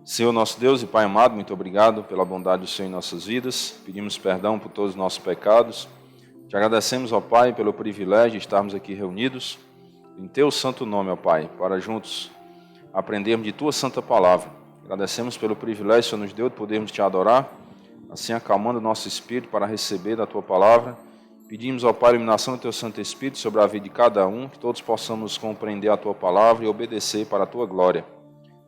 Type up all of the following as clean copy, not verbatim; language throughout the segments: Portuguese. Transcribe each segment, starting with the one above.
Senhor nosso Deus e Pai amado, muito obrigado pela bondade do Senhor em nossas vidas. Pedimos perdão por todos os nossos pecados. Te agradecemos, ó Pai, pelo privilégio de estarmos aqui reunidos em Teu santo nome, ó Pai, para juntos aprendermos de Tua santa palavra. Agradecemos pelo privilégio que o Senhor nos deu de podermos Te adorar, assim acalmando o nosso espírito para receber da Tua palavra. Pedimos, ó Pai, a iluminação do Teu Santo Espírito sobre a vida de cada um, que todos possamos compreender a Tua palavra e obedecer para a Tua glória.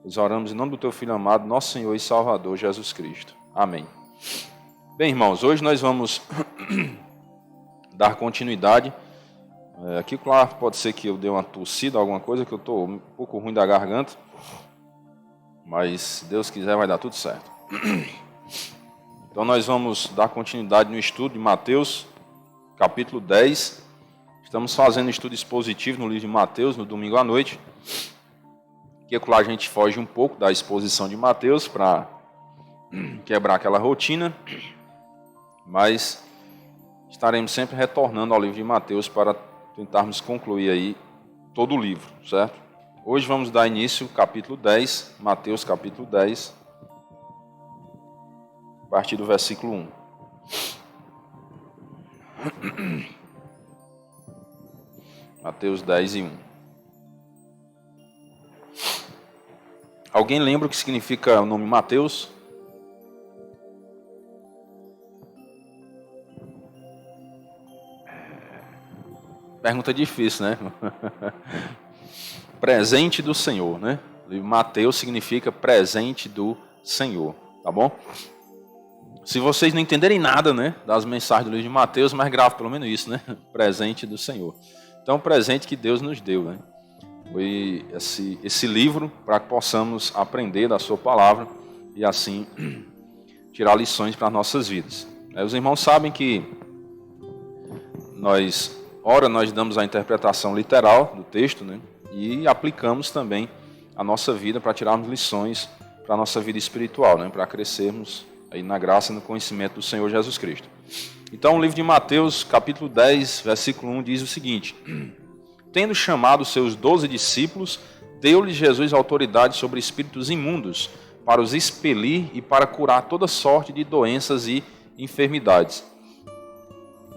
Nós oramos em nome do Teu Filho amado, nosso Senhor e Salvador, Jesus Cristo. Amém. Bem, irmãos, hoje nós vamos dar continuidade. Aqui, claro, pode ser que eu dê uma tossida, alguma coisa, que eu estou um pouco ruim da garganta. Mas, se Deus quiser, vai dar tudo certo. Então, nós vamos dar continuidade no estudo de Mateus, capítulo 10. Estamos fazendo um estudo expositivo no livro de Mateus, no domingo à noite. Que, claro, a gente foge um pouco da exposição de Mateus para quebrar aquela rotina, mas estaremos sempre retornando ao livro de Mateus para tentarmos concluir aí todo o livro, certo? Hoje vamos dar início ao capítulo 10, Mateus capítulo 10, a partir do versículo 1. Mateus 10 e 1. Alguém lembra o que significa o nome Mateus? Pergunta difícil, né? Presente do Senhor, né? O livro Mateus significa presente do Senhor, tá bom? Se vocês não entenderem nada, né, das mensagens do livro de Mateus, mas grave pelo menos isso, né? Presente do Senhor. Então, presente que Deus nos deu, né? Foi esse livro para que possamos aprender da sua palavra e assim tirar lições para as nossas vidas. Os irmãos sabem que nós damos a interpretação literal do texto, né, e aplicamos também a nossa vida para tirarmos lições para a nossa vida espiritual, né, para crescermos aí na graça e no conhecimento do Senhor Jesus Cristo. Então o livro de Mateus, capítulo 10, versículo 1 diz o seguinte: Tendo chamado seus 12 discípulos, deu-lhe Jesus autoridade sobre espíritos imundos, para os expelir e para curar toda sorte de doenças e enfermidades.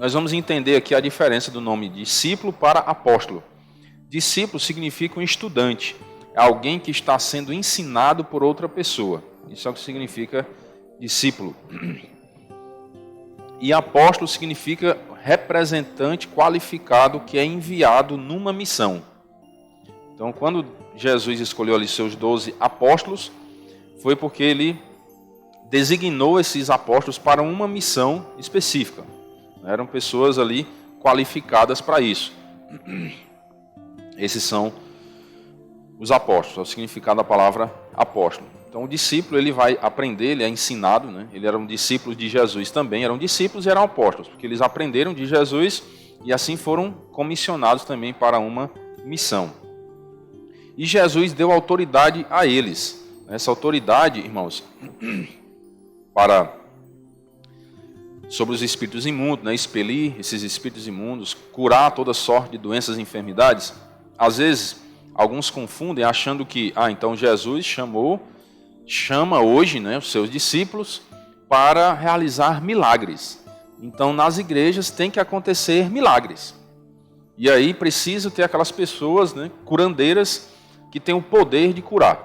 Nós vamos entender aqui a diferença do nome discípulo para apóstolo. Discípulo significa um estudante, é alguém que está sendo ensinado por outra pessoa. Isso é o que significa discípulo. E apóstolo significa representante qualificado que é enviado numa missão. Então, quando Jesus escolheu ali seus 12 apóstolos, foi porque ele designou esses apóstolos para uma missão específica. Eram pessoas ali qualificadas para isso. Esses são os apóstolos, é o significado da palavra apóstolo. Então, o discípulo ele vai aprender, ele é ensinado, né? Ele eram discípulos de Jesus também, eram discípulos e eram apóstolos, porque eles aprenderam de Jesus e assim foram comissionados também para uma missão. E Jesus deu autoridade a eles. Essa autoridade, irmãos, sobre os espíritos imundos, né? Expelir esses espíritos imundos, curar toda sorte de doenças e enfermidades. Às vezes, alguns confundem achando que, então Jesus chama hoje, né, os seus discípulos para realizar milagres. Então, nas igrejas tem que acontecer milagres. E aí precisa ter aquelas pessoas, né, curandeiras que têm o poder de curar.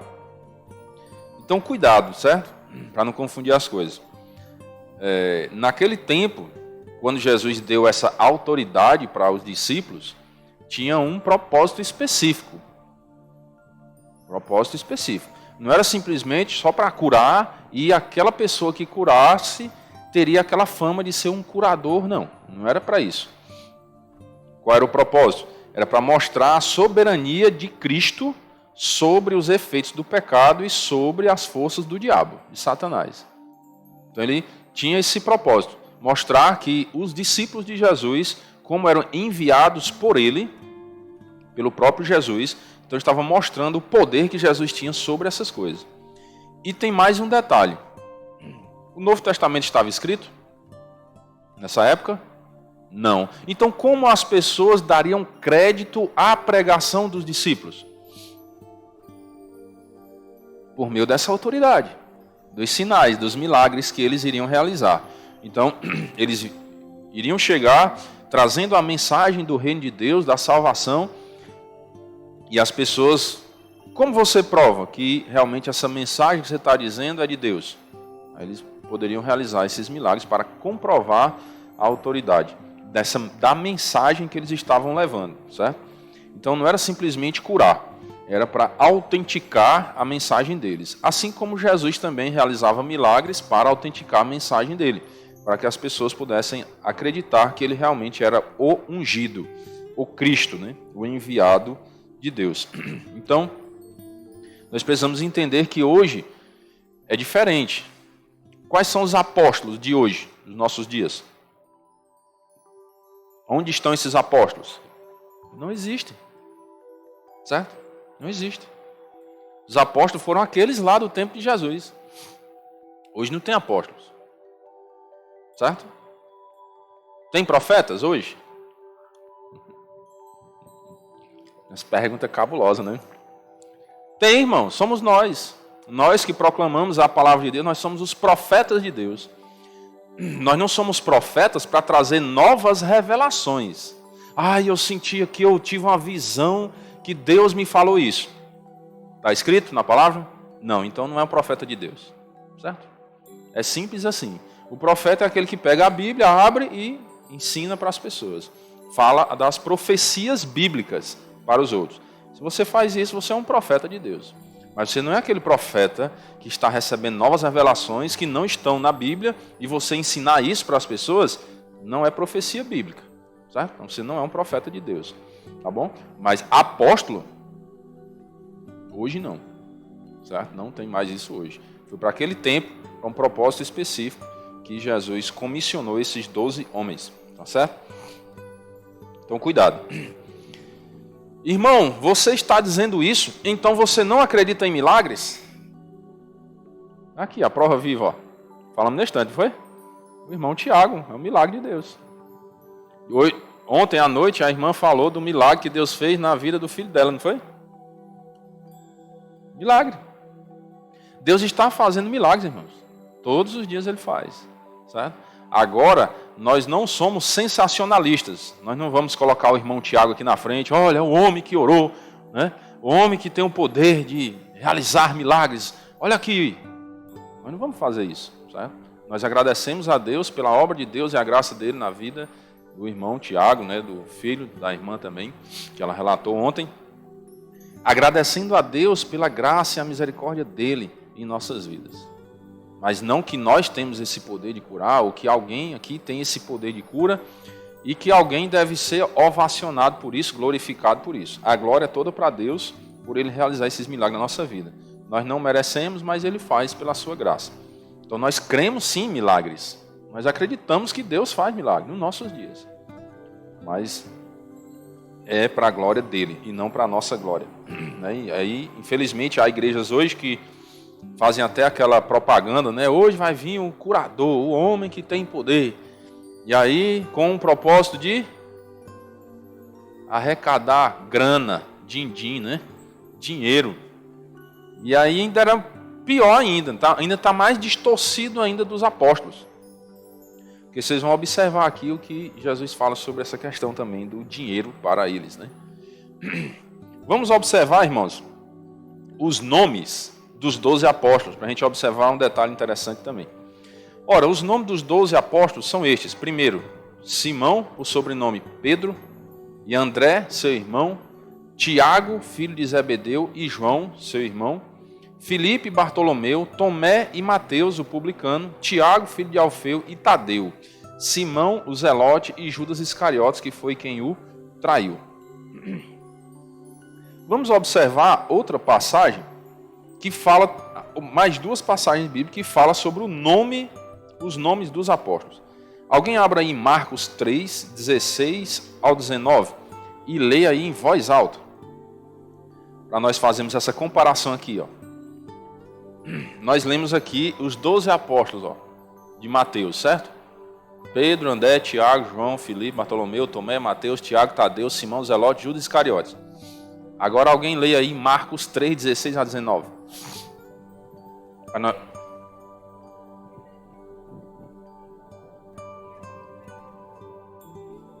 Então, cuidado, certo? Para não confundir as coisas. Naquele tempo, quando Jesus deu essa autoridade para os discípulos, tinha um propósito específico. Propósito específico. Não era simplesmente só para curar e aquela pessoa que curasse teria aquela fama de ser um curador, não. Não era para isso. Qual era o propósito? Era para mostrar a soberania de Cristo sobre os efeitos do pecado e sobre as forças do diabo, de Satanás. Então ele tinha esse propósito, mostrar que os discípulos de Jesus, como eram enviados por ele, pelo próprio Jesus, então estava mostrando o poder que Jesus tinha sobre essas coisas. E tem mais um detalhe. O Novo Testamento estava escrito nessa época? Não. Então como as pessoas dariam crédito à pregação dos discípulos? por meio dessa autoridade, dos sinais, dos milagres que eles iriam realizar. Então, eles iriam chegar trazendo a mensagem do reino de Deus, da salvação, e as pessoas, como você prova que realmente essa mensagem que você está dizendo é de Deus? Aí eles poderiam realizar esses milagres para comprovar a autoridade da mensagem que eles estavam levando, certo? Então não era simplesmente curar, era para autenticar a mensagem deles. Assim como Jesus também realizava milagres para autenticar a mensagem dele, para que as pessoas pudessem acreditar que ele realmente era o ungido, o Cristo, né? O enviado de Deus. Então, nós precisamos entender que hoje é diferente. Quais são os apóstolos de hoje, dos nossos dias? Onde estão esses apóstolos? Não existem. Certo? Não existem. Os apóstolos foram aqueles lá do tempo de Jesus. Hoje não tem apóstolos. Certo? Tem profetas hoje? Essa pergunta é cabulosa, né? Tem, irmão, somos nós. Nós que proclamamos a palavra de Deus, nós somos os profetas de Deus. Nós não somos profetas para trazer novas revelações. Eu senti aqui, eu tive uma visão que Deus me falou isso. Está escrito na palavra? Não, então não é um profeta de Deus. Certo? É simples assim. O profeta é aquele que pega a Bíblia, abre e ensina para as pessoas. Fala das profecias bíblicas para os outros. Se você faz isso, você é um profeta de Deus. Mas você não é aquele profeta que está recebendo novas revelações que não estão na Bíblia e você ensinar isso para as pessoas, não é profecia bíblica. Certo? Então você não é um profeta de Deus. Tá bom? Mas apóstolo, hoje não. Certo? Não tem mais isso hoje. Foi para aquele tempo, para um propósito específico, que Jesus comissionou esses 12 homens. Tá certo? Então cuidado. Irmão, você está dizendo isso, então você não acredita em milagres? Aqui, a prova viva, ó. Falamos nesse instante, foi? O irmão Tiago, é um milagre de Deus. Ontem à noite a irmã falou do milagre que Deus fez na vida do filho dela, não foi? Milagre. Deus está fazendo milagres, irmãos. Todos os dias Ele faz. Certo? Agora, nós não somos sensacionalistas. Nós não vamos colocar o irmão Tiago aqui na frente. Olha, o homem que orou, né? O homem que tem o poder de realizar milagres. Olha aqui. Nós não vamos fazer isso. Certo? Nós agradecemos a Deus pela obra de Deus e a graça dele na vida do irmão Tiago, né? Do filho da irmã também, que ela relatou ontem. Agradecendo a Deus pela graça e a misericórdia dele em nossas vidas. Mas não que nós temos esse poder de curar, ou que alguém aqui tem esse poder de cura, e que alguém deve ser ovacionado por isso, glorificado por isso. A glória é toda para Deus, por Ele realizar esses milagres na nossa vida. Nós não merecemos, mas Ele faz pela sua graça. Então nós cremos sim em milagres. Nós acreditamos que Deus faz milagres nos nossos dias. Mas é para a glória dEle, e não para a nossa glória. Aí, infelizmente, há igrejas hoje que fazem até aquela propaganda, né? Hoje vai vir um curador, o homem que tem poder. E aí, com o propósito de arrecadar grana, din-din, né? Dinheiro. E aí ainda era pior ainda, tá? Ainda está mais distorcido ainda dos apóstolos. Porque vocês vão observar aqui o que Jesus fala sobre essa questão também do dinheiro para eles, né? Vamos observar, irmãos, os nomes dos 12 apóstolos, para a gente observar um detalhe interessante também. Ora, os nomes dos 12 apóstolos são estes. Primeiro, Simão, o sobrenome Pedro, e André, seu irmão, Tiago, filho de Zebedeu, e João, seu irmão, Filipe, Bartolomeu, Tomé e Mateus, o publicano, Tiago, filho de Alfeu, e Tadeu, Simão, o zelote, e Judas Iscariotes, que foi quem o traiu. Vamos observar outra passagem que fala, mais duas passagens bíblicas que falam sobre os nomes dos apóstolos. Alguém abra aí em Marcos 3, 16 ao 19 e leia aí em voz alta, para nós fazermos essa comparação aqui, ó. Nós lemos aqui os 12 apóstolos, ó, de Mateus, certo? Pedro, André, Tiago, João, Filipe, Bartolomeu, Tomé, Mateus, Tiago, Tadeu, Simão, Zelote, Judas Iscariotes. Agora alguém leia aí Marcos 3, 16 a 19.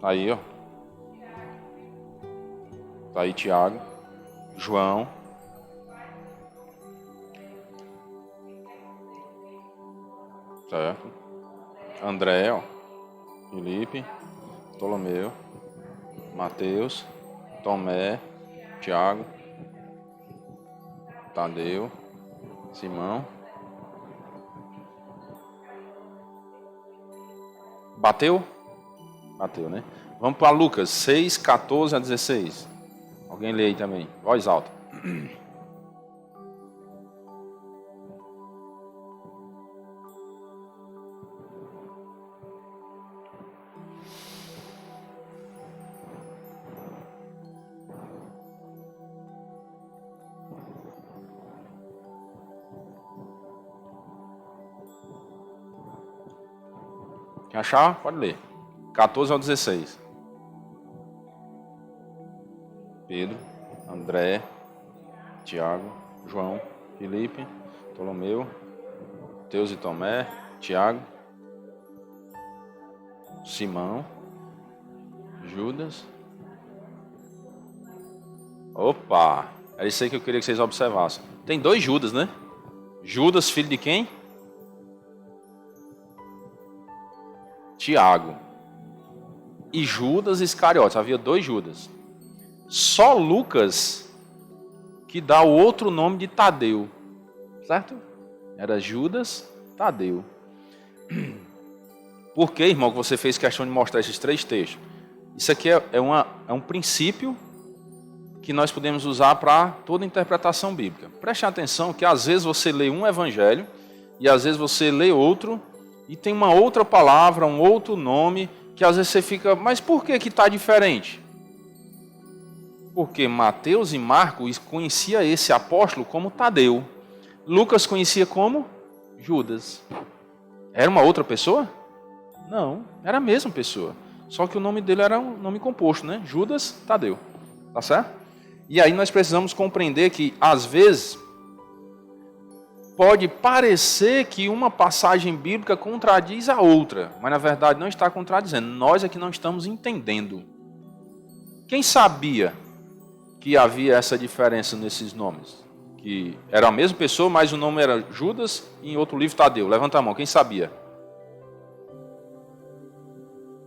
Aí, ó. Tá aí Tiago, João, certo? André, ó. Felipe, Ptolomeu, Mateus, Tomé, Tiago, Tadeu, Simão. Bateu? Bateu, né? Vamos para Lucas 6, 14 a 16. Alguém lê aí também, voz alta. Quem achar, pode ler. 14 ao 16. Pedro, André, Tiago, João, Felipe, Ptolomeu, Mateus e Tomé, Tiago, Simão, Judas. Opa! É isso aí que eu queria que vocês observassem. Tem 2 Judas, né? Judas, filho de quem? Tiago. E Judas Iscariotes. Havia 2 Judas. Só Lucas que dá o outro nome de Tadeu. Certo? Era Judas Tadeu. Por que, irmão, que você fez questão de mostrar esses 3 textos? Isso aqui é um princípio que nós podemos usar para toda interpretação bíblica. Preste atenção que às vezes você lê um evangelho e às vezes você lê outro e tem uma outra palavra, um outro nome, que às vezes você fica, mas por que está diferente? Porque Mateus e Marcos conhecia esse apóstolo como Tadeu. Lucas conhecia como Judas. Era uma outra pessoa? Não, era a mesma pessoa. Só que o nome dele era um nome composto, né? Judas Tadeu. Tá certo? E aí nós precisamos compreender que, às vezes, pode parecer que uma passagem bíblica contradiz a outra, mas na verdade não está contradizendo. Nós é que não estamos entendendo. Quem sabia que havia essa diferença nesses nomes? Que era a mesma pessoa, mas o nome era Judas e em outro livro Tadeu. Levanta a mão, quem sabia?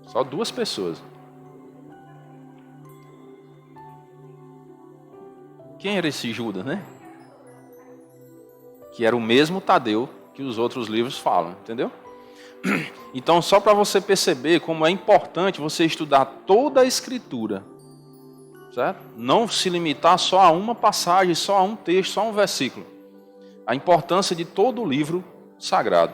Só 2 pessoas. Quem era esse Judas, né? Que era o mesmo Tadeu que os outros livros falam, entendeu? Então, só para você perceber como é importante você estudar toda a Escritura, certo? Não se limitar só a uma passagem, só a um texto, só a um versículo. A importância de todo o livro sagrado,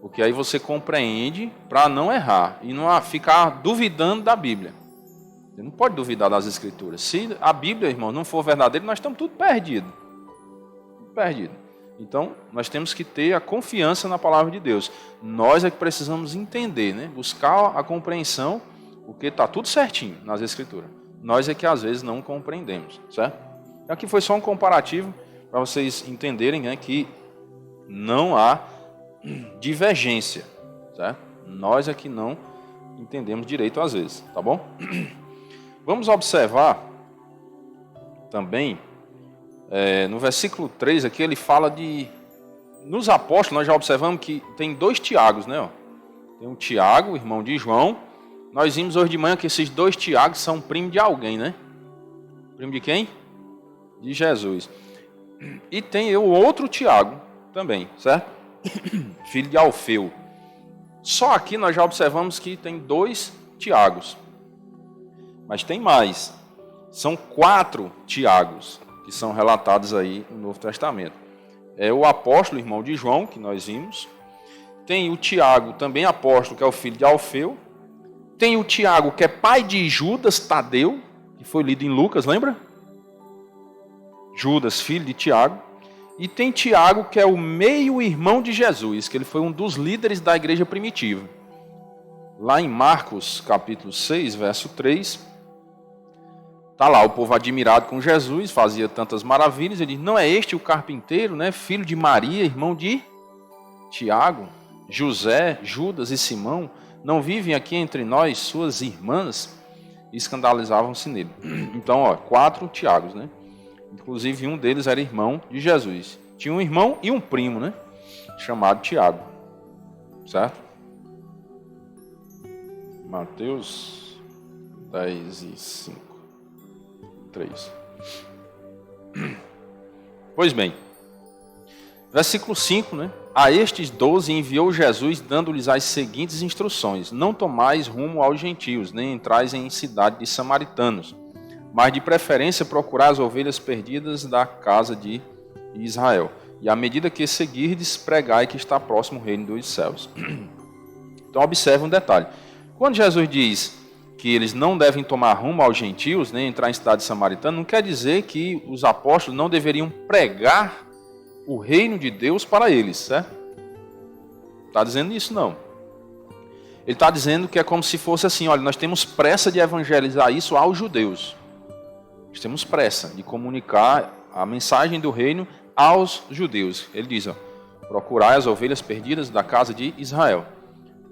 porque aí você compreende para não errar e não ficar duvidando da Bíblia. Você não pode duvidar das Escrituras. Se a Bíblia, irmão, não for verdadeira, nós estamos tudo perdidos. Então, nós temos que ter a confiança na palavra de Deus. Nós é que precisamos entender, né? Buscar a compreensão, porque está tudo certinho nas Escrituras. Nós é que às vezes não compreendemos, certo? Aqui foi só um comparativo para vocês entenderem, né, que não há divergência, certo? Nós é que não entendemos direito às vezes, tá bom? Vamos observar também, no versículo 3 aqui, ele fala de... Nos apóstolos, nós já observamos que tem 2 Tiagos, né? Ó. Tem um Tiago, irmão de João. Nós vimos hoje de manhã que esses 2 Tiagos são primo de alguém, né? Primo de quem? De Jesus. E tem o outro Tiago também, certo? Filho de Alfeu. Só aqui nós já observamos que tem 2 Tiagos. Mas tem mais. São 4 Tiagos que são relatados aí no Novo Testamento. É o apóstolo, irmão de João, que nós vimos. Tem o Tiago, também apóstolo, que é o filho de Alfeu. Tem o Tiago, que é pai de Judas Tadeu, que foi lido em Lucas, lembra? Judas, filho de Tiago. E tem Tiago, que é o meio-irmão de Jesus, que ele foi um dos líderes da igreja primitiva. Lá em Marcos, capítulo 6, verso 3, Está lá o povo admirado com Jesus, fazia tantas maravilhas. Ele diz, não é este o carpinteiro, né? Filho de Maria, irmão de Tiago, José, Judas e Simão? Não vivem aqui entre nós suas irmãs? E escandalizavam-se nele. Então, 4 Tiagos, né? Inclusive um deles era irmão de Jesus. Tinha um irmão e um primo, né? Chamado Tiago. Certo? Mateus 10:5. 3. Pois bem, versículo 5, né? A estes 12 enviou Jesus, dando-lhes as seguintes instruções: não tomais rumo aos gentios, nem entrais em cidade de samaritanos, mas de preferência procurai as ovelhas perdidas da casa de Israel. E à medida que seguirdes, pregai que está próximo o reino dos céus. Então observe um detalhe. Quando Jesus diz que eles não devem tomar rumo aos gentios, nem entrar em cidade samaritana, não quer dizer que os apóstolos não deveriam pregar o reino de Deus para eles, certo? Não está dizendo isso, não. Ele está dizendo que é como se fosse assim, olha, nós temos pressa de evangelizar isso aos judeus. Nós temos pressa de comunicar a mensagem do reino aos judeus. Ele diz, procurai as ovelhas perdidas da casa de Israel.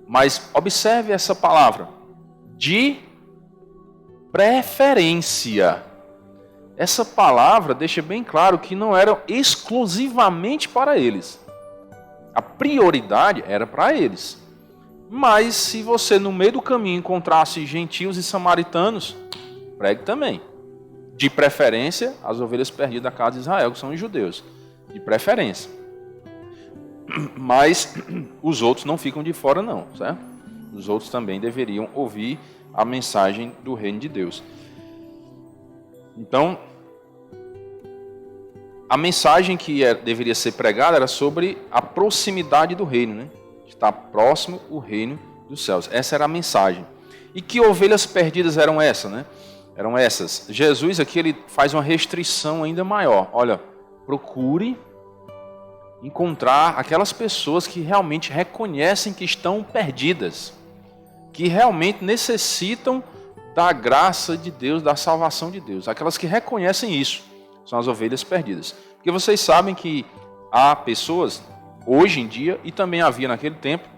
Mas observe essa palavra, de preferência. Essa palavra deixa bem claro que não era exclusivamente para eles. A prioridade era para eles. Mas se você no meio do caminho encontrasse gentios e samaritanos, pregue também. De preferência, as ovelhas perdidas da casa de Israel, que são os judeus. De preferência. Mas os outros não ficam de fora não, certo? Os outros também deveriam ouvir a mensagem do reino de Deus. Então, a mensagem que deveria ser pregada era sobre a proximidade do reino, né? Está próximo o reino dos céus. Essa era a mensagem. E que ovelhas perdidas eram essas, né? Eram essas. Jesus aqui ele faz uma restrição ainda maior. Olha, procure encontrar aquelas pessoas que realmente reconhecem que estão perdidas, que realmente necessitam da graça de Deus, da salvação de Deus. Aquelas que reconhecem isso são as ovelhas perdidas. Porque vocês sabem que há pessoas, hoje em dia, e também havia naquele tempo,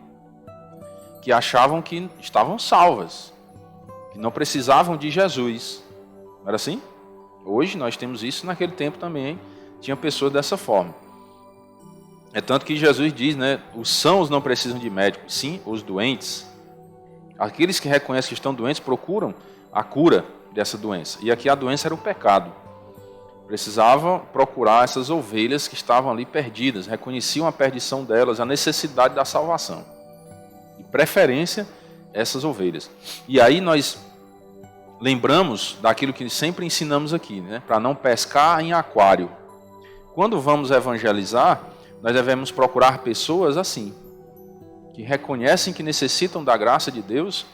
que achavam que estavam salvas, que não precisavam de Jesus. Não era assim? Hoje nós temos isso, naquele tempo também tinha pessoas dessa forma. É tanto que Jesus diz, né, os sãos não precisam de médico, sim os doentes. Aqueles que reconhecem que estão doentes procuram a cura dessa doença. E aqui a doença era o pecado. Precisavam procurar essas ovelhas que estavam ali perdidas, reconheciam a perdição delas, a necessidade da salvação. De preferência, essas ovelhas. E aí nós lembramos daquilo que sempre ensinamos aqui, né? Para não pescar em aquário. Quando vamos evangelizar, nós devemos procurar pessoas assim, que reconhecem que necessitam da graça de Deus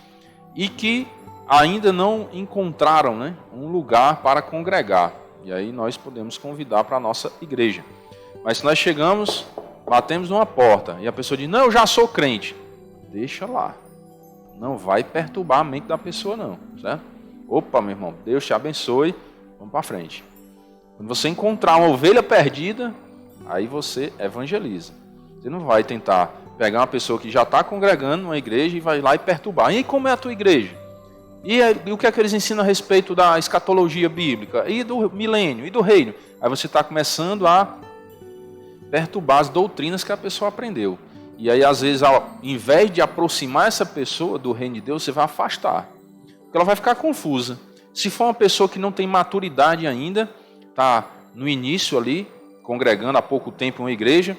e que ainda não encontraram, né, um lugar para congregar. E aí nós podemos convidar para a nossa igreja. Mas se nós chegamos, batemos numa porta e a pessoa diz, não, eu já sou crente. Deixa lá. Não vai perturbar a mente da pessoa não, certo? Opa, meu irmão, Deus te abençoe, vamos para frente. Quando você encontrar uma ovelha perdida, aí você evangeliza. Você não vai tentar pegar uma pessoa que já está congregando numa igreja e vai lá e perturbar. E aí, como é a tua igreja? E o que é que eles ensinam a respeito da escatologia bíblica? E do milênio? E do reino? Aí você está começando a perturbar as doutrinas que a pessoa aprendeu. E aí, às vezes, ao invés de aproximar essa pessoa do reino de Deus, você vai afastar. Porque ela vai ficar confusa. Se for uma pessoa que não tem maturidade ainda, está no início ali, congregando há pouco tempo em uma igreja,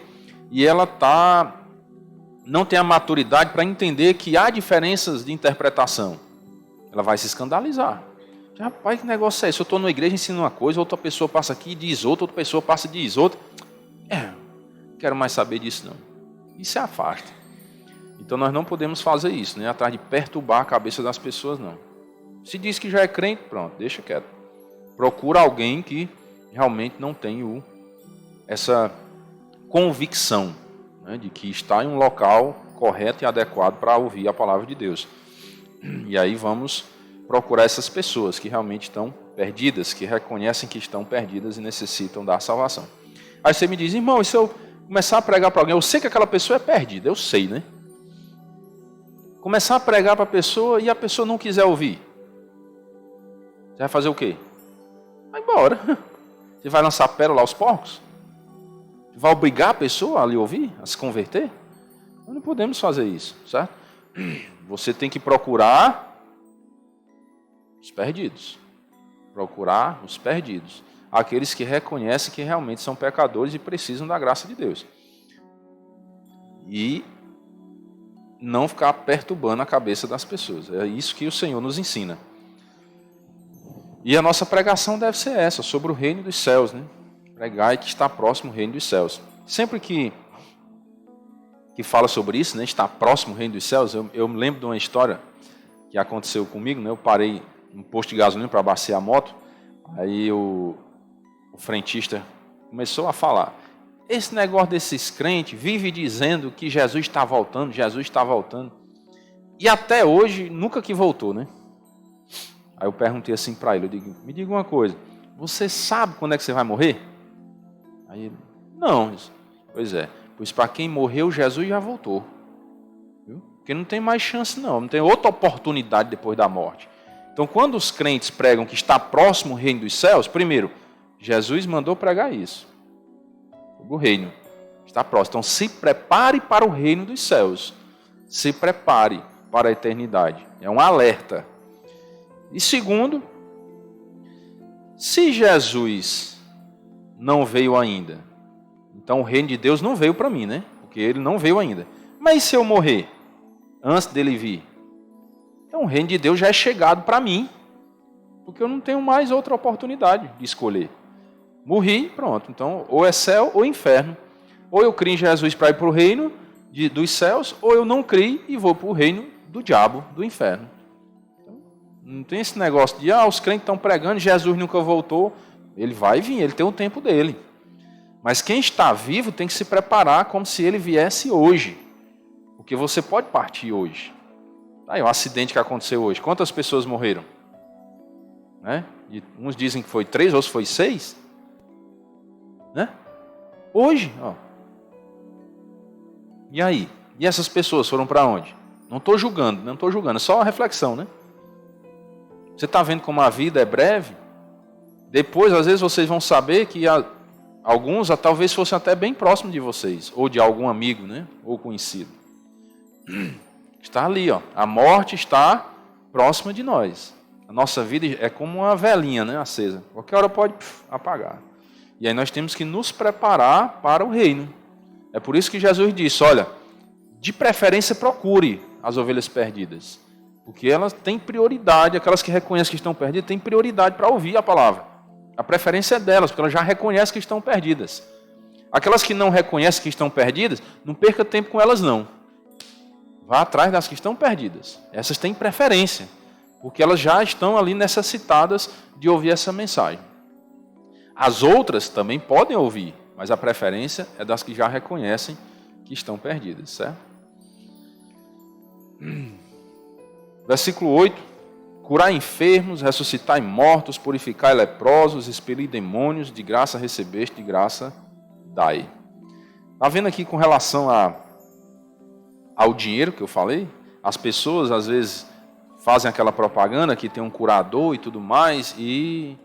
e ela não tem a maturidade para entender que há diferenças de interpretação, ela vai se escandalizar. Rapaz, que negócio é esse? Eu estou numa igreja ensinando uma coisa, outra pessoa passa aqui e diz outra pessoa passa e diz outra. Não quero mais saber disso não. E se afasta. Então nós não podemos fazer isso, né? Atrás de perturbar a cabeça das pessoas, não. Se diz que já é crente, pronto, deixa quieto. Procura alguém que realmente não tem essa convicção, né, de que está em um local correto e adequado para ouvir a palavra de Deus. E aí vamos procurar essas pessoas que realmente estão perdidas, que reconhecem que estão perdidas e necessitam da salvação. Aí você me diz, irmão, e se eu começar a pregar para alguém, eu sei que aquela pessoa é perdida, eu sei, né? Começar a pregar para a pessoa e a pessoa não quiser ouvir. Você vai fazer o quê? Vai embora. Você vai lançar pérola aos porcos? Você vai obrigar a pessoa a lhe ouvir, a se converter? Nós não podemos fazer isso, certo? Você tem que procurar os perdidos. Procurar os perdidos. Aqueles que reconhecem que realmente são pecadores e precisam da graça de Deus. E não ficar perturbando a cabeça das pessoas. É isso que o Senhor nos ensina. E a nossa pregação deve ser essa, sobre o reino dos céus, né? Pregar que está próximo ao reino dos céus. Sempre que fala sobre isso, né? Está próximo ao reino dos céus, eu me lembro de uma história que aconteceu comigo, né? Eu parei no posto de gasolina para abastecer a moto, aí o frentista começou a falar, esse negócio desses crentes vive dizendo que Jesus está voltando, Jesus está voltando. E até hoje, nunca que voltou, né? Aí eu perguntei assim para ele, eu digo, me diga uma coisa, você sabe quando é que você vai morrer? Aí ele, não. Pois é, pois para quem morreu, Jesus já voltou. Viu? Porque não tem mais chance não tem outra oportunidade depois da morte. Então quando os crentes pregam que está próximo o reino dos céus, primeiro, Jesus mandou pregar isso. O reino está próximo. Então se prepare para o reino dos céus. Se prepare para a eternidade. É um alerta. E segundo, se Jesus não veio ainda, então o reino de Deus não veio para mim, né? Porque ele não veio ainda. Mas se eu morrer antes dele vir? Então o reino de Deus já é chegado para mim, porque eu não tenho mais outra oportunidade de escolher. Morri, pronto. Então ou é céu ou inferno. Ou eu crio em Jesus para ir para o reino dos céus, ou eu não crio e vou para o reino do diabo, do inferno. Não tem esse negócio de, os crentes estão pregando, Jesus nunca voltou. Ele vai vir, ele tem o tempo dele. Mas quem está vivo tem que se preparar como se ele viesse hoje. Porque você pode partir hoje. Aí, um acidente que aconteceu hoje. Quantas pessoas morreram? Né? E uns dizem que foi 3, outros foi 6. Né? Hoje, ó. E aí? E essas pessoas foram para onde? Não estou julgando, é só uma reflexão, né? Você está vendo como a vida é breve? Depois, às vezes, vocês vão saber que alguns talvez fossem até bem próximos de vocês, ou de algum amigo, né? Ou conhecido. Está ali, ó. A morte está próxima de nós. A nossa vida é como uma velinha, né? Acesa. Qualquer hora pode apagar. E aí nós temos que nos preparar para o reino. É por isso que Jesus disse, olha, de preferência procure as ovelhas perdidas. Porque elas têm prioridade, aquelas que reconhecem que estão perdidas, têm prioridade para ouvir a palavra. A preferência é delas, porque elas já reconhecem que estão perdidas. Aquelas que não reconhecem que estão perdidas, não perca tempo com elas não. Vá atrás das que estão perdidas. Essas têm preferência, porque elas já estão ali necessitadas de ouvir essa mensagem. As outras também podem ouvir, mas a preferência é das que já reconhecem que estão perdidas, certo? Versículo 8, curar enfermos, ressuscitar mortos, purificar leprosos, expelir demônios, de graça recebeste, de graça dai. Está vendo aqui com relação ao dinheiro que eu falei? As pessoas às vezes fazem aquela propaganda que tem um curador e tudo mais, e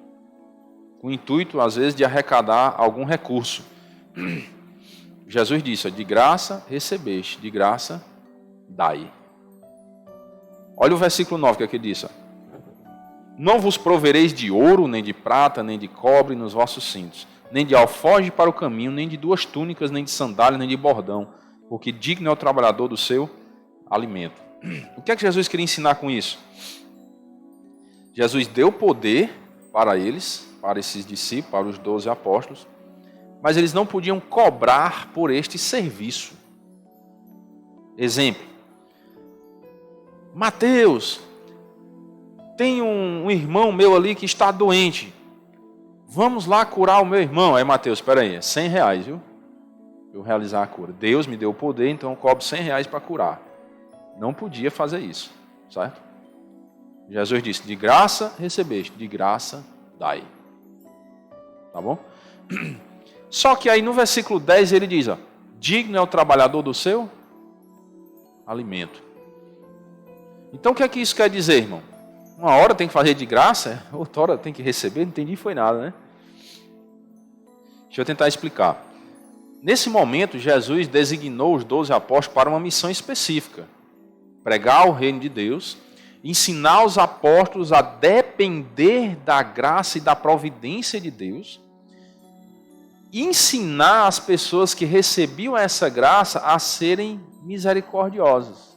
com o intuito às vezes de arrecadar algum recurso. Jesus disse, de graça recebeste, de graça dai. Olha o versículo 9 que aqui diz. Não vos provereis de ouro, nem de prata, nem de cobre nos vossos cintos, nem de alforje para o caminho, nem de 2 túnicas, nem de sandália, nem de bordão, porque digno é o trabalhador do seu alimento. O que é que Jesus queria ensinar com isso? Jesus deu poder para eles, para esses discípulos, para os 12 apóstolos, mas eles não podiam cobrar por este serviço. Exemplo. Mateus, tem um irmão meu ali que está doente. Vamos lá curar o meu irmão. Aí Mateus, espera aí, é R$100, viu? Eu realizar a cura. Deus me deu o poder, então eu cobro R$100 para curar. Não podia fazer isso, certo? Jesus disse, de graça recebeste, de graça dai. Tá bom? Só que aí no versículo 10 ele diz, ó, digno é o trabalhador do seu alimento. Então o que é que isso quer dizer, irmão? Uma hora tem que fazer de graça, outra hora tem que receber, não entendi foi nada, né? Deixa eu tentar explicar. Nesse momento, Jesus designou os 12 apóstolos para uma missão específica. Pregar o reino de Deus, ensinar os apóstolos a depender da graça e da providência de Deus, e ensinar as pessoas que recebiam essa graça a serem misericordiosas,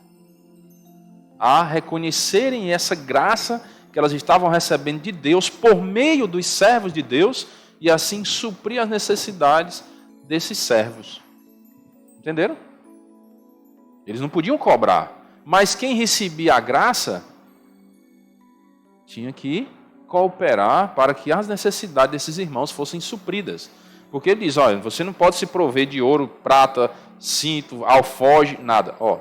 a reconhecerem essa graça que elas estavam recebendo de Deus por meio dos servos de Deus e assim suprir as necessidades desses servos. Entenderam? Eles não podiam cobrar, mas quem recebia a graça tinha que cooperar para que as necessidades desses irmãos fossem supridas. Porque ele diz, olha, você não pode se prover de ouro, prata, cinto, alfoge, nada. Ó,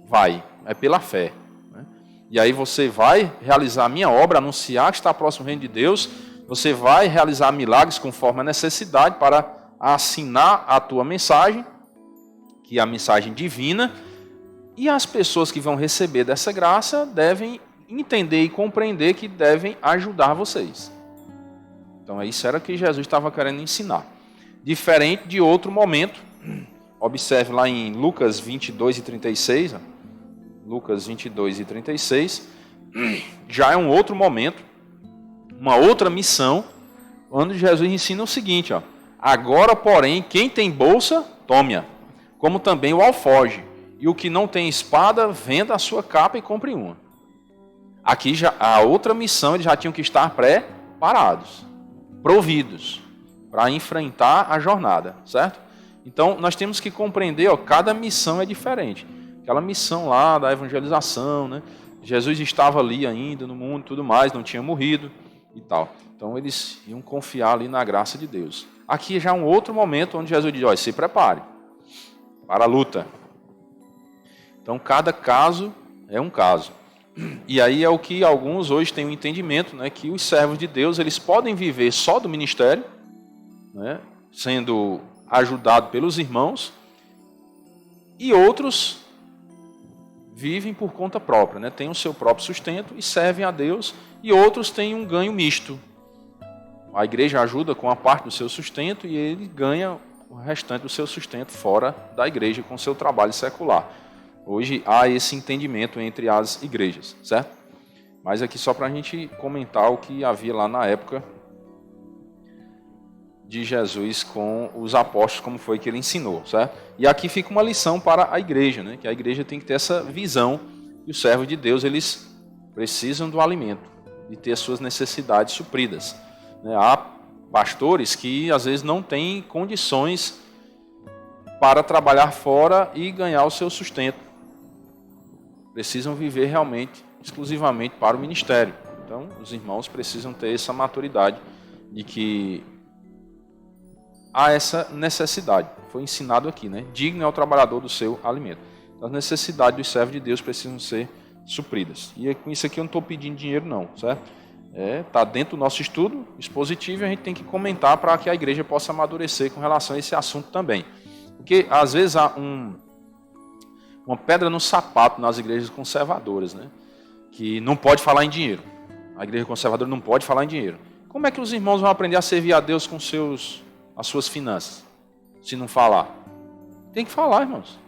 vai, é pela fé. Né? E aí você vai realizar a minha obra, anunciar que está próximo do reino de Deus, você vai realizar milagres conforme a necessidade para assinar a tua mensagem, que é a mensagem divina, e as pessoas que vão receber dessa graça devem entender e compreender que devem ajudar vocês. Então isso era o que Jesus estava querendo ensinar. Diferente de outro momento, observe lá em Lucas 22 e 36, Lucas 22 e 36, já é um outro momento, uma outra missão, onde Jesus ensina o seguinte, ó, agora, porém, quem tem bolsa, tome-a, como também o alfoge, e o que não tem espada, venda a sua capa e compre uma. Aqui já a outra missão, eles já tinham que estar preparados, providos, para enfrentar a jornada, certo? Então, nós temos que compreender, ó, cada missão é diferente. Aquela missão lá da evangelização, né? Jesus estava ali ainda no mundo, tudo mais, não tinha morrido e tal. Então, eles iam confiar ali na graça de Deus. Aqui já é um outro momento onde Jesus diz, ó, se prepare para a luta. Então, cada caso é um caso. E aí é o que alguns hoje têm o entendimento, né, que os servos de Deus eles podem viver só do ministério, né, sendo ajudado pelos irmãos, e outros vivem por conta própria, né, têm o seu próprio sustento e servem a Deus, e outros têm um ganho misto. A igreja ajuda com a parte do seu sustento e ele ganha o restante do seu sustento fora da igreja com o seu trabalho secular. Hoje há esse entendimento entre as igrejas, certo? Mas aqui só para a gente comentar o que havia lá na época de Jesus com os apóstolos, como foi que ele ensinou, certo? E aqui fica uma lição para a igreja, né? Que a igreja tem que ter essa visão que os servos de Deus, eles precisam do alimento, de ter as suas necessidades supridas. Né? Há pastores que às vezes não têm condições para trabalhar fora e ganhar o seu sustento. Precisam viver realmente, exclusivamente para o ministério. Então, os irmãos precisam ter essa maturidade de que há essa necessidade. Foi ensinado aqui, né? Digno é o trabalhador do seu alimento. Então, as necessidades dos servos de Deus precisam ser supridas. E com isso aqui eu não estou pedindo dinheiro não, certo? Está dentro do nosso estudo expositivo e a gente tem que comentar para que a igreja possa amadurecer com relação a esse assunto também. Porque, às vezes, há uma pedra no sapato nas igrejas conservadoras, né? Que não pode falar em dinheiro. A igreja conservadora não pode falar em dinheiro. Como é que os irmãos vão aprender a servir a Deus com as suas finanças, se não falar? Tem que falar, irmãos.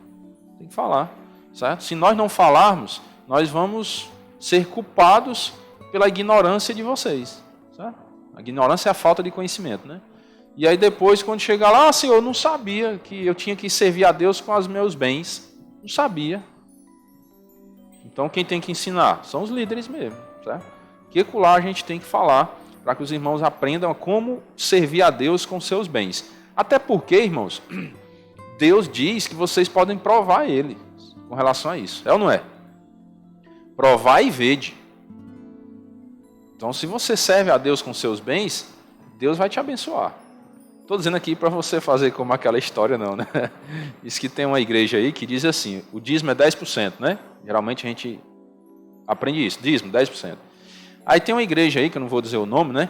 Tem que falar, certo? Se nós não falarmos, nós vamos ser culpados pela ignorância de vocês, certo? A ignorância é a falta de conhecimento, né? E aí depois, quando chegar lá, Senhor, eu não sabia que eu tinha que servir a Deus com os meus bens. Não sabia. Então quem tem que ensinar? São os líderes mesmo, certo? Que lá a gente tem que falar para que os irmãos aprendam como servir a Deus com seus bens. Até porque, irmãos, Deus diz que vocês podem provar Ele com relação a isso. É ou não é? Provar e vede. Então se você serve a Deus com seus bens, Deus vai te abençoar. Estou dizendo aqui para você fazer como aquela história não, né? Diz que tem uma igreja aí que diz assim, o dízimo é 10%, né? Geralmente a gente aprende isso, dízimo 10%. Aí tem uma igreja aí, que eu não vou dizer o nome, né?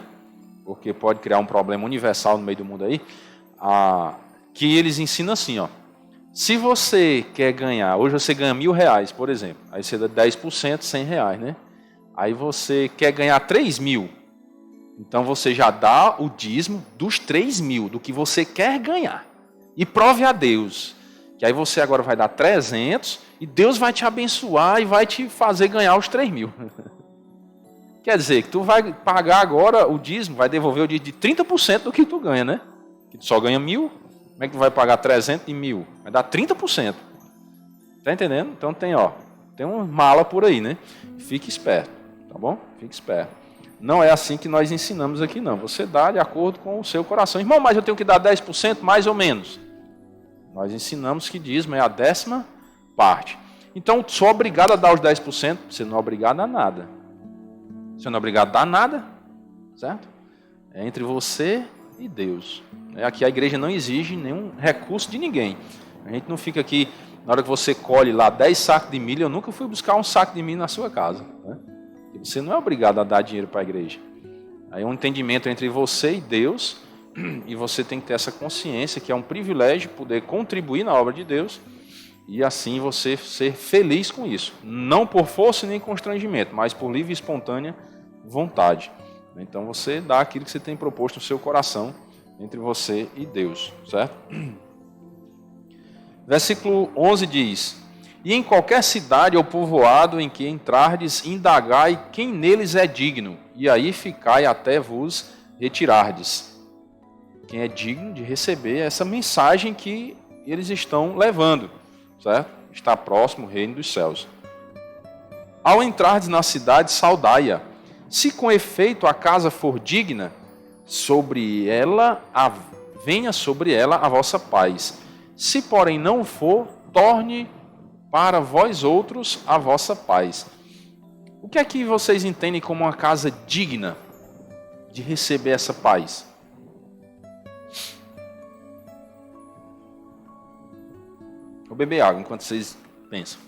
Porque pode criar um problema universal no meio do mundo aí, que eles ensinam assim, ó. Se você quer ganhar, hoje você ganha R$1.000, por exemplo, aí você dá 10%, R$100, né? Aí você quer ganhar 3.000, então você já dá o dízimo dos 3.000, do que você quer ganhar. E prove a Deus, que aí você agora vai dar 300 e Deus vai te abençoar e vai te fazer ganhar os 3.000. Quer dizer, que tu vai pagar agora o dízimo, vai devolver o dízimo de 30% do que tu ganha, né? Que tu só ganha 1.000, como é que tu vai pagar 300 e 1.000? Vai dar 30%. Tá entendendo? Então tem uma mala por aí, né? Fique esperto, tá bom? Fique esperto. Não é assim que nós ensinamos aqui, não. Você dá de acordo com o seu coração. Irmão, mas eu tenho que dar 10% mais ou menos. Nós ensinamos que dízimo é a 10ª parte. Então, sou obrigado a dar os 10%, você não é obrigado a nada. Você não é obrigado a dar nada, certo? É entre você e Deus. Aqui a igreja não exige nenhum recurso de ninguém. A gente não fica aqui, na hora que você colhe lá 10 sacos de milho, eu nunca fui buscar um saco de milho na sua casa, né? Você não é obrigado a dar dinheiro para a igreja. Aí é um entendimento entre você e Deus, e você tem que ter essa consciência que é um privilégio poder contribuir na obra de Deus, e assim você ser feliz com isso. Não por força nem constrangimento, mas por livre e espontânea vontade. Então você dá aquilo que você tem proposto no seu coração, entre você e Deus, certo? Versículo 11 diz: E em qualquer cidade ou povoado em que entrardes, indagai quem neles é digno, e aí ficai até vos retirardes. Quem é digno de receber essa mensagem que eles estão levando, certo? Está próximo o reino dos céus. Ao entrardes na cidade, saudai-a. Se com efeito a casa for digna, venha sobre ela a vossa paz. Se porém não for, torne para vós outros a vossa paz. O que é que vocês entendem como uma casa digna de receber essa paz? Vou beber água enquanto vocês pensam.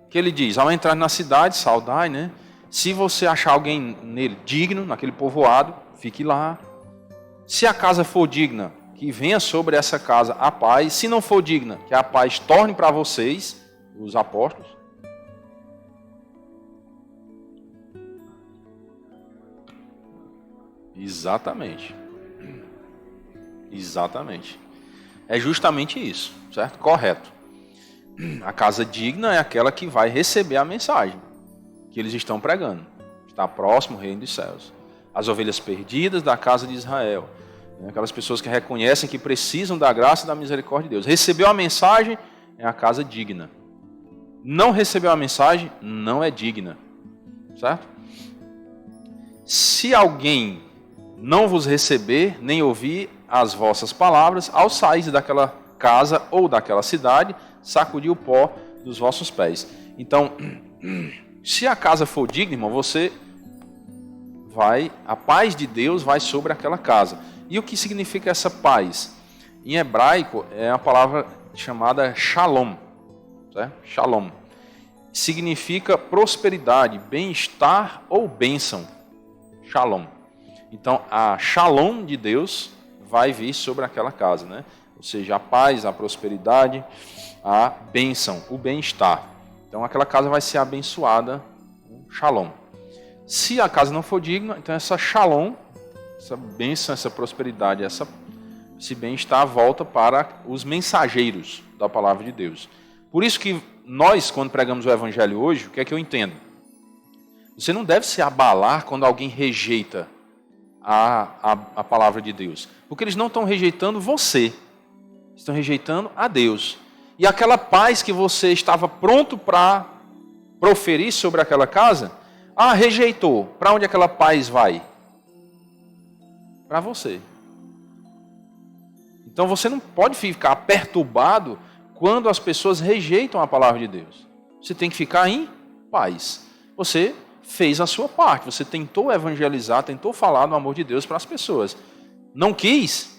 Que ele diz, ao entrar na cidade, saudai, né? Se você achar alguém nele digno, naquele povoado, fique lá. Se a casa for digna, que venha sobre essa casa a paz. Se não for digna, que a paz torne para vocês, os apóstolos. Exatamente. Exatamente. É justamente isso, certo? Correto. A casa digna é aquela que vai receber a mensagem que eles estão pregando. Está próximo o reino dos céus. As ovelhas perdidas da casa de Israel. Aquelas pessoas que reconhecem que precisam da graça e da misericórdia de Deus. Recebeu a mensagem, é a casa digna. Não recebeu a mensagem, não é digna. Certo? Se alguém não vos receber, nem ouvir as vossas palavras, ao sair daquela casa ou daquela cidade, sacudir o pó dos vossos pés. Então, se a casa for digna, irmão, a paz de Deus vai sobre aquela casa. E o que significa essa paz? Em hebraico é a palavra chamada shalom. Certo? Shalom. Significa prosperidade, bem-estar ou bênção. Shalom. Então, a shalom de Deus vai vir sobre aquela casa, né? Ou seja, a paz, a prosperidade, a bênção, o bem-estar. Então, aquela casa vai ser abençoada, shalom. Se a casa não for digna, então essa shalom, essa bênção, essa prosperidade, esse bem-estar volta para os mensageiros da palavra de Deus. Por isso que nós, quando pregamos o evangelho hoje, o que é que eu entendo? Você não deve se abalar quando alguém rejeita a palavra de Deus. Porque eles não estão rejeitando você, estão rejeitando a Deus. E aquela paz que você estava pronto para proferir sobre aquela casa, rejeitou. Para onde aquela paz vai? Para você. Então você não pode ficar perturbado quando as pessoas rejeitam a palavra de Deus. Você tem que ficar em paz. Você fez a sua parte, você tentou evangelizar, tentou falar do amor de Deus para as pessoas. Não quis?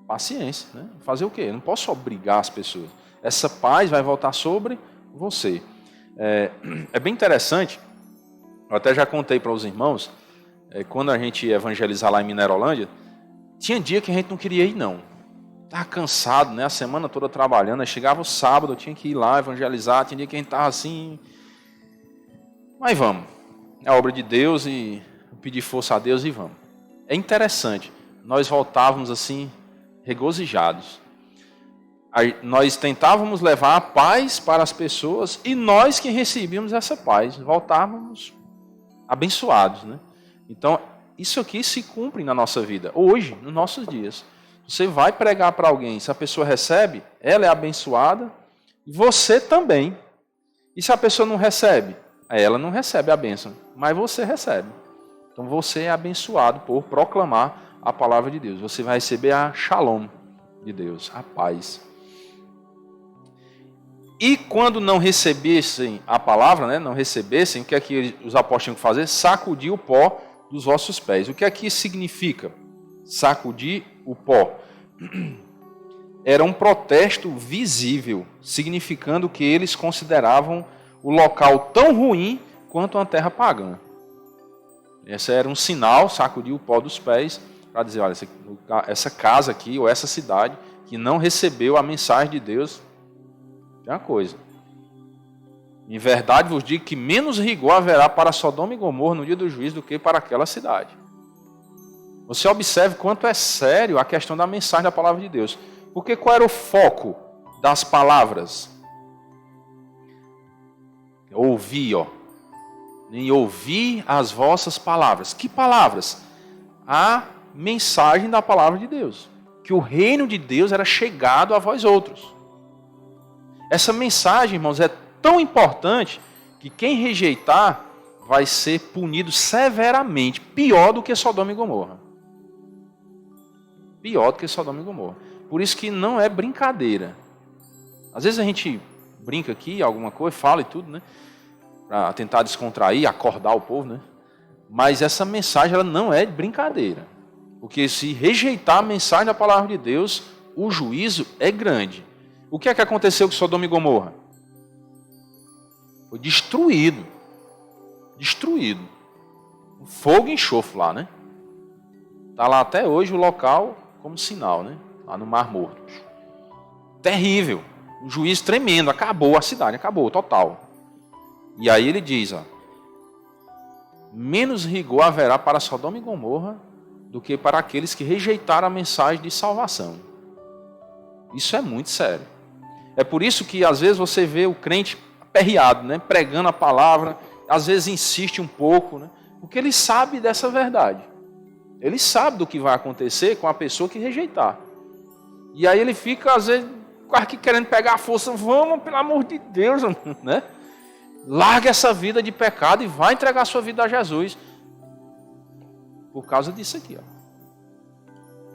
Paciência, né? Fazer o quê? Eu não posso obrigar as pessoas. Essa paz vai voltar sobre você. É bem interessante Eu até já contei para os irmãos, quando a gente ia evangelizar lá em Minerolândia, tinha dia que a gente não queria ir, não. Estava cansado, né? A semana toda trabalhando, aí chegava o sábado, eu tinha que ir lá evangelizar, tinha dia que a gente estava assim. Mas vamos, é a obra de Deus e pedir força a Deus e vamos. É interessante, nós voltávamos assim, regozijados. Aí, nós tentávamos levar a paz para as pessoas e nós que recebíamos essa paz, voltávamos abençoados, né? Então, isso aqui se cumpre na nossa vida, hoje, nos nossos dias. Você vai pregar para alguém, se a pessoa recebe, ela é abençoada, e você também. E se a pessoa não recebe? Ela não recebe a bênção, mas você recebe. Então você é abençoado por proclamar a palavra de Deus. Você vai receber a shalom de Deus, a paz. E quando não recebessem a palavra, né, não recebessem, o que é que os apóstolos tinham que fazer? Sacudir o pó dos vossos pés. O que é que significa sacudir o pó? Era um protesto visível, significando que eles consideravam o local tão ruim quanto uma terra pagã. Esse era um sinal, sacudir o pó dos pés, para dizer, olha, essa casa aqui, ou essa cidade, que não recebeu a mensagem de Deus, é uma coisa. Em verdade vos digo que menos rigor haverá para Sodoma e Gomorra no dia do juízo do que para aquela cidade. Você observe quanto é sério a questão da mensagem da palavra de Deus. Porque qual era o foco das palavras? Ouvi, ó. Nem ouvir as vossas palavras. Que palavras? A mensagem da palavra de Deus. Que o reino de Deus era chegado a vós outros. Essa mensagem, irmãos, é tão importante que quem rejeitar vai ser punido severamente, pior do que Sodoma e Gomorra. Pior do que Sodoma e Gomorra. Por isso que não é brincadeira. Às vezes a gente brinca aqui, alguma coisa, fala e tudo, né? Para tentar descontrair, acordar o povo, né? Mas essa mensagem ela não é de brincadeira. Porque se rejeitar a mensagem da palavra de Deus, o juízo é grande. O que é que aconteceu com Sodoma e Gomorra? Foi destruído. Destruído. Fogo e enxofre lá, né? Está lá até hoje o local como sinal, né? Lá no Mar Morto. Terrível. Um juízo tremendo. Acabou a cidade, acabou, total. E aí ele diz, ó, menos rigor haverá para Sodoma e Gomorra do que para aqueles que rejeitaram a mensagem de salvação. Isso é muito sério. É por isso que às vezes você vê o crente aperreado, né? Pregando a palavra, às vezes insiste um pouco, né? Porque ele sabe dessa verdade. Ele sabe do que vai acontecer com a pessoa que rejeitar. E aí ele fica, às vezes, quase que querendo pegar a força. Vamos, pelo amor de Deus, né? Larga essa vida de pecado e vai entregar a sua vida a Jesus. Por causa disso aqui, ó.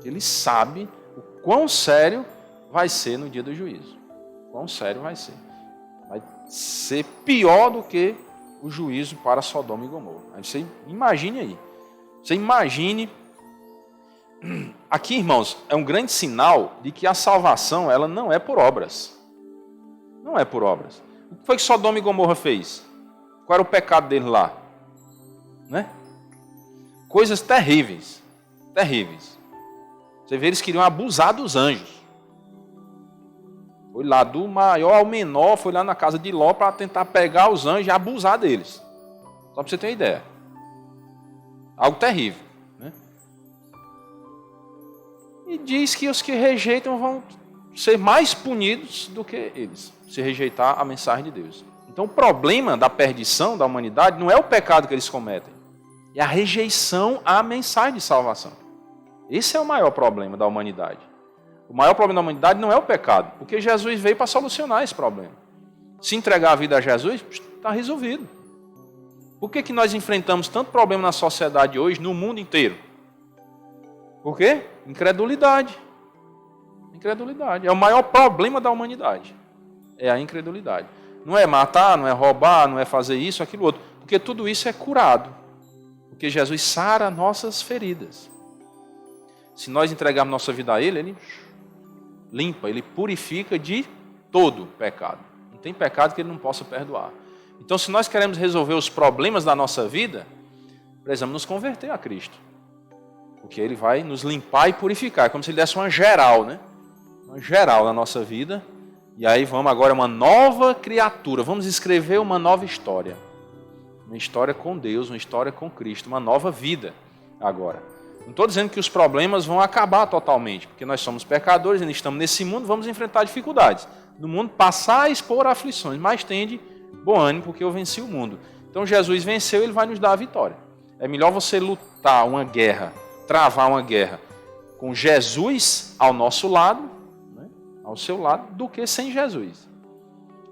Ele sabe o quão sério vai ser no dia do juízo. Quão sério vai ser. Vai ser pior do que o juízo para Sodoma e Gomorra. Aí você imagine aí. Você imagine. Aqui, irmãos, é um grande sinal de que a salvação ela não é por obras. Não é por obras. O que foi que Sodoma e Gomorra fez? Qual era o pecado deles lá? Né? Coisas terríveis. Terríveis. Você vê, eles queriam abusar dos anjos. Foi lá do maior ao menor, foi lá na casa de Ló para tentar pegar os anjos e abusar deles. Só para você ter uma ideia. Algo terrível. Né? E diz que os que rejeitam vão ser mais punidos do que eles, se rejeitar a mensagem de Deus. Então o problema da perdição da humanidade não é o pecado que eles cometem, é a rejeição à mensagem de salvação. Esse é o maior problema da humanidade. O maior problema da humanidade não é o pecado, porque Jesus veio para solucionar esse problema. Se entregar a vida a Jesus, está resolvido. Por que nós enfrentamos tanto problema na sociedade hoje, no mundo inteiro? Por quê? Incredulidade. Incredulidade. É o maior problema da humanidade. É a incredulidade. Não é matar, não é roubar, não é fazer isso, aquilo outro. Porque tudo isso é curado. Porque Jesus sara nossas feridas. Se nós entregarmos nossa vida a Ele, Ele limpa, Ele purifica de todo pecado. Não tem pecado que Ele não possa perdoar. Então, se nós queremos resolver os problemas da nossa vida, precisamos nos converter a Cristo. Porque Ele vai nos limpar e purificar. É como se Ele desse uma geral, né? Uma geral na nossa vida. E aí vamos agora uma nova criatura. Vamos escrever uma nova história. Uma história com Deus, uma história com Cristo. Uma nova vida agora. Não estou dizendo que os problemas vão acabar totalmente. Porque nós somos pecadores, ainda estamos nesse mundo, vamos enfrentar dificuldades. No mundo passar a expor aflições. Mas tende bom ânimo, porque eu venci o mundo. Então Jesus venceu, Ele vai nos dar a vitória. É melhor você lutar uma guerra, travar uma guerra com Jesus ao nosso lado, né, ao seu lado, do que sem Jesus.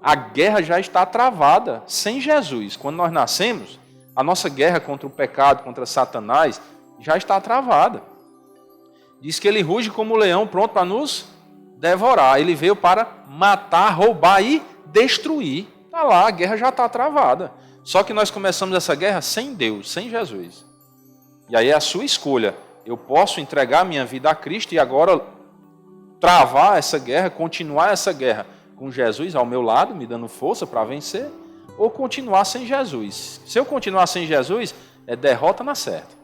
A guerra já está travada sem Jesus. Quando nós nascemos, a nossa guerra contra o pecado, contra Satanás, já está travada. Diz que ele ruge como um leão pronto para nos devorar. Ele veio para matar, roubar e destruir. Está lá, a guerra já está travada. Só que nós começamos essa guerra sem Deus, sem Jesus. E aí é a sua escolha. Eu posso entregar minha vida a Cristo e agora travar essa guerra, continuar essa guerra com Jesus ao meu lado, me dando força para vencer, ou continuar sem Jesus. Se eu continuar sem Jesus, é derrota na certa.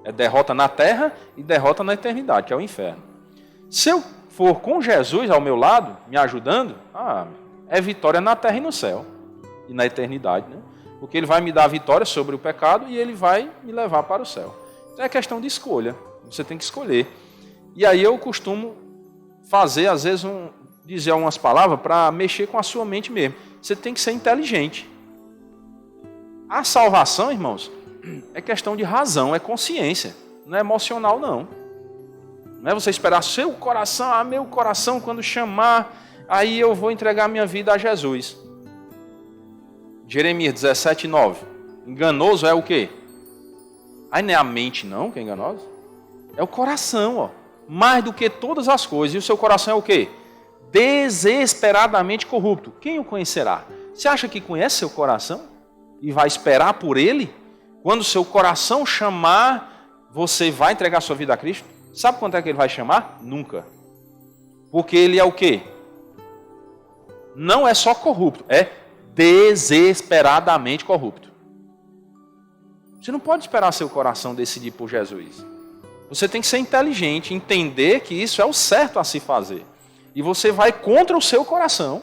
É derrota na terra e derrota na eternidade, que é o inferno. Se eu for com Jesus ao meu lado, me ajudando, é vitória na terra e no céu. E na eternidade, né? Porque Ele vai me dar a vitória sobre o pecado e Ele vai me levar para o céu. Então é questão de escolha. Você tem que escolher. E aí eu costumo fazer, às vezes, dizer algumas palavras para mexer com a sua mente mesmo. Você tem que ser inteligente. A salvação, irmãos, é questão de razão, é consciência. Não é emocional, não. Não é você esperar seu coração, meu coração, quando chamar, aí eu vou entregar minha vida a Jesus. Jeremias 17:9. Enganoso é o quê? Aí não é a mente não que é enganosa. É o coração, ó. Mais do que todas as coisas. E o seu coração é o quê? Desesperadamente corrupto. Quem o conhecerá? Você acha que conhece seu coração? E vai esperar por ele? Quando o seu coração chamar, você vai entregar sua vida a Cristo? Sabe quando é que ele vai chamar? Nunca. Porque ele é o quê? Não é só corrupto, é desesperadamente corrupto. Você não pode esperar seu coração decidir por Jesus. Você tem que ser inteligente, entender que isso é o certo a se fazer. E você vai contra o seu coração,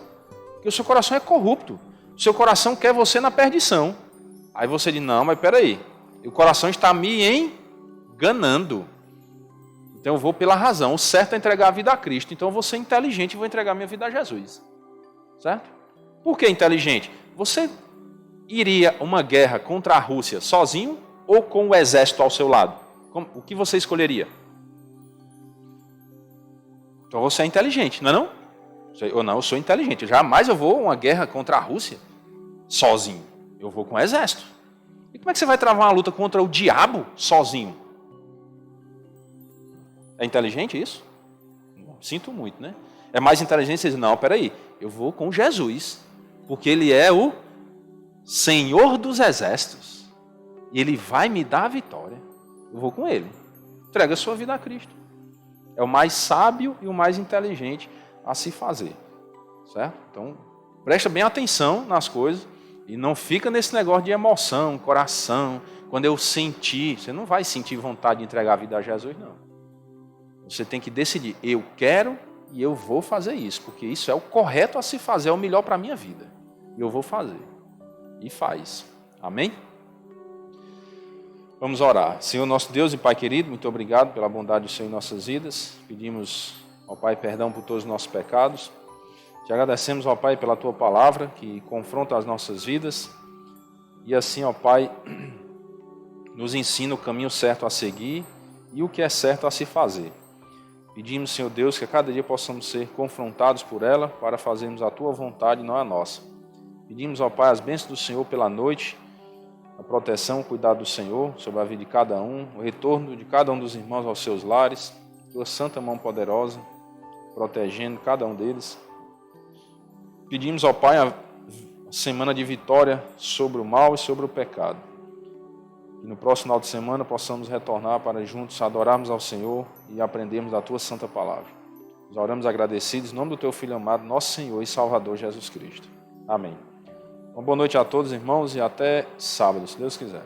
porque o seu coração é corrupto. O seu coração quer você na perdição. Aí você diz, não, mas peraí, o coração está me enganando. Então eu vou pela razão. O certo é entregar a vida a Cristo. Então eu vou ser inteligente e vou entregar minha vida a Jesus. Certo? Por que inteligente? Você iria uma guerra contra a Rússia sozinho ou com o exército ao seu lado? O que você escolheria? Então você é inteligente, não é não? Ou não, eu sou inteligente. Jamais eu vou a uma guerra contra a Rússia sozinho. Eu vou com o exército. E como é que você vai travar uma luta contra o diabo sozinho? É inteligente isso? Sinto muito, né? É mais inteligente você dizer, não, peraí, eu vou com Jesus, porque Ele é o Senhor dos Exércitos. E Ele vai me dar a vitória. Eu vou com Ele. Entrega a sua vida a Cristo. É o mais sábio e o mais inteligente a se fazer. Certo? Então, presta bem atenção nas coisas e não fica nesse negócio de emoção, coração. Quando eu sentir, você não vai sentir vontade de entregar a vida a Jesus, não. Você tem que decidir, eu quero e eu vou fazer isso, porque isso é o correto a se fazer, é o melhor para a minha vida. E eu vou fazer. E faz. Amém? Vamos orar. Senhor nosso Deus e Pai querido, muito obrigado pela bondade do Senhor em nossas vidas. Pedimos ao Pai perdão por todos os nossos pecados. Te agradecemos, ó Pai, pela Tua palavra que confronta as nossas vidas. E assim, ó Pai, nos ensina o caminho certo a seguir e o que é certo a se fazer. Pedimos, Senhor Deus, que a cada dia possamos ser confrontados por ela para fazermos a Tua vontade e não a nossa. Pedimos, ó Pai, as bênçãos do Senhor pela noite, a proteção, o cuidado do Senhor sobre a vida de cada um, o retorno de cada um dos irmãos aos seus lares, Tua santa mão poderosa, protegendo cada um deles. Pedimos, ó Pai, a semana de vitória sobre o mal e sobre o pecado. E no próximo final de semana possamos retornar para juntos adorarmos ao Senhor e aprendermos a Tua santa palavra. Nós oramos agradecidos em nome do Teu Filho amado, nosso Senhor e Salvador Jesus Cristo. Amém. Uma boa noite a todos, irmãos, e até sábado, se Deus quiser.